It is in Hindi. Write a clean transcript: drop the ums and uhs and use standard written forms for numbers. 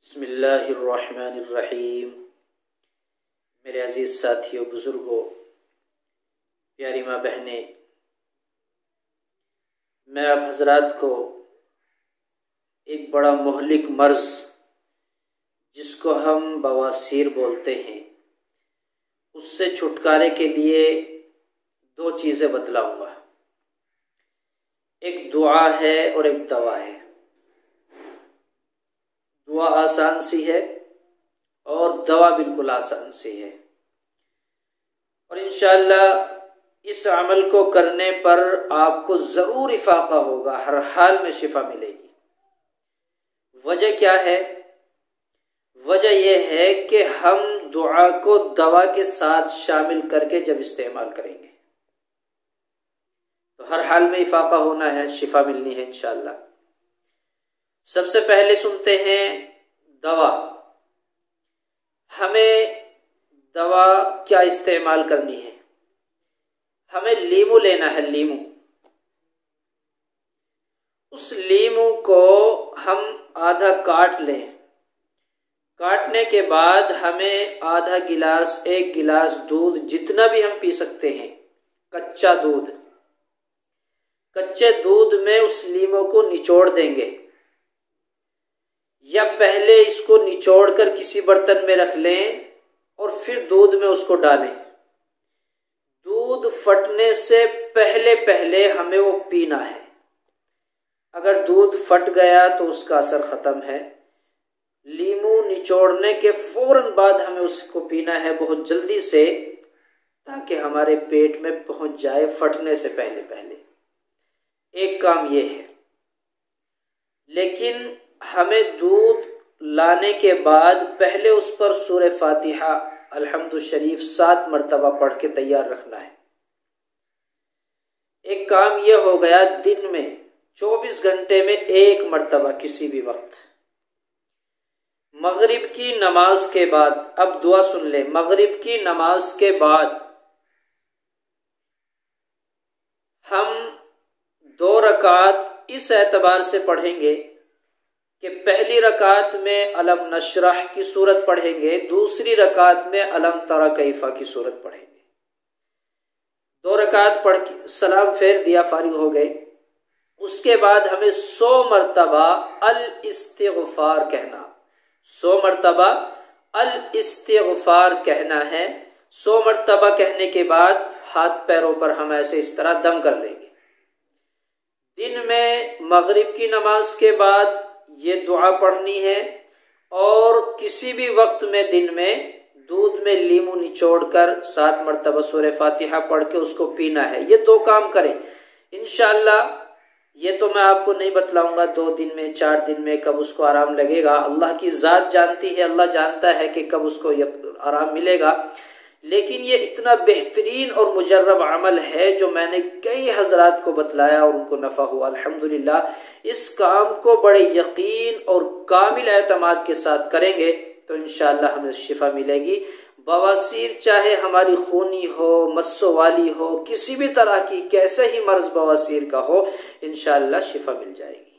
बिस्मिल्लाहिर्रहमानिर्रहीम। मेरे अजीज़ साथियों, बुज़ुर्गों, प्यारी माँ बहनें, मैं आप हजरात को एक बड़ा मुहलिक मर्ज़ जिसको हम बवासीर बोलते हैं, उससे छुटकारे के लिए दो चीज़ें बतलाऊँगा। एक दुआ है और एक दवा है। दुआ आसान सी है और दवा बिल्कुल आसान सी है, और इंशाअल्लाह इस अमल को करने पर आपको ज़रूर इफाका होगा, हर हाल में शिफा मिलेगी। वजह क्या है? वजह यह है कि हम दुआ को दवा के साथ शामिल करके जब इस्तेमाल करेंगे तो हर हाल में इफाका होना है, शिफा मिलनी है इंशाअल्लाह। सबसे पहले सुनते हैं दवा। हमें दवा क्या इस्तेमाल करनी है? हमें लीमू लेना है, लीमू। उस लीमू को हम आधा काट लें। काटने के बाद हमें आधा गिलास, एक गिलास दूध, जितना भी हम पी सकते हैं, कच्चा दूध, कच्चे दूध में उस लीमू को निचोड़ देंगे, या पहले इसको निचोड़कर किसी बर्तन में रख लें और फिर दूध में उसको डालें। दूध फटने से पहले पहले हमें वो पीना है। अगर दूध फट गया तो उसका असर खत्म है। लीमू निचोड़ने के फौरन बाद हमें उसको पीना है, बहुत जल्दी से, ताकि हमारे पेट में पहुंच जाए फटने से पहले पहले। एक काम ये है। लेकिन हमें दूध लाने के बाद पहले उस पर सूरह फातिहा, अल्हम्दु शरीफ 7 मरतबा पढ़ के तैयार रखना है। एक काम यह हो गया, दिन में 24 घंटे में 1 मरतबा किसी भी वक्त, मगरिब की नमाज के बाद। अब दुआ सुन ले। मगरिब की नमाज के बाद हम 2 रकात इस एतबार से पढ़ेंगे कि पहली रकात में अलम नशरह की सूरत पढ़ेंगे, दूसरी रकात में अलम तरा कैफा की सूरत पढ़ेंगे। 2 रकात पढ़ के सलाम फेर दिया, फारिग हो गए। उसके बाद हमें 100 मरतबा अल इस्तिग़फ़ार कहना, 100 मरतबा अल इस्तिग़फ़ार कहना है। 100 मरतबा कहने के बाद हाथ पैरों पर हम ऐसे इस तरह दम कर लेंगे। दिन में मगरिब की नमाज के बाद ये दुआ पढ़नी है, और किसी भी वक्त में दिन में दूध में लीमू निचोड़कर 7 मरतबा सूरह फातिहा पढ़ के उसको पीना है। ये 2 काम करें इंशाअल्लाह। ये तो मैं आपको नहीं बतलाऊंगा 2 दिन में, 4 दिन में कब उसको आराम लगेगा। अल्लाह की जात जानती है, अल्लाह जानता है कि कब उसको आराम मिलेगा। लेकिन ये इतना बेहतरीन और मुजर्रब अमल है जो मैंने कई हजरात को बतलाया और उनको नफा हुआ, अल्हम्दुलिल्लाह। इस काम को बड़े यकीन और कामिल एतमाद के साथ करेंगे तो इंशाअल्लाह हमें शिफा मिलेगी। बवासीर चाहे हमारी खूनी हो, मस्सो वाली हो, किसी भी तरह की, कैसे ही मर्ज बवासीर का हो, इंशाअल्लाह शिफा मिल जाएगी।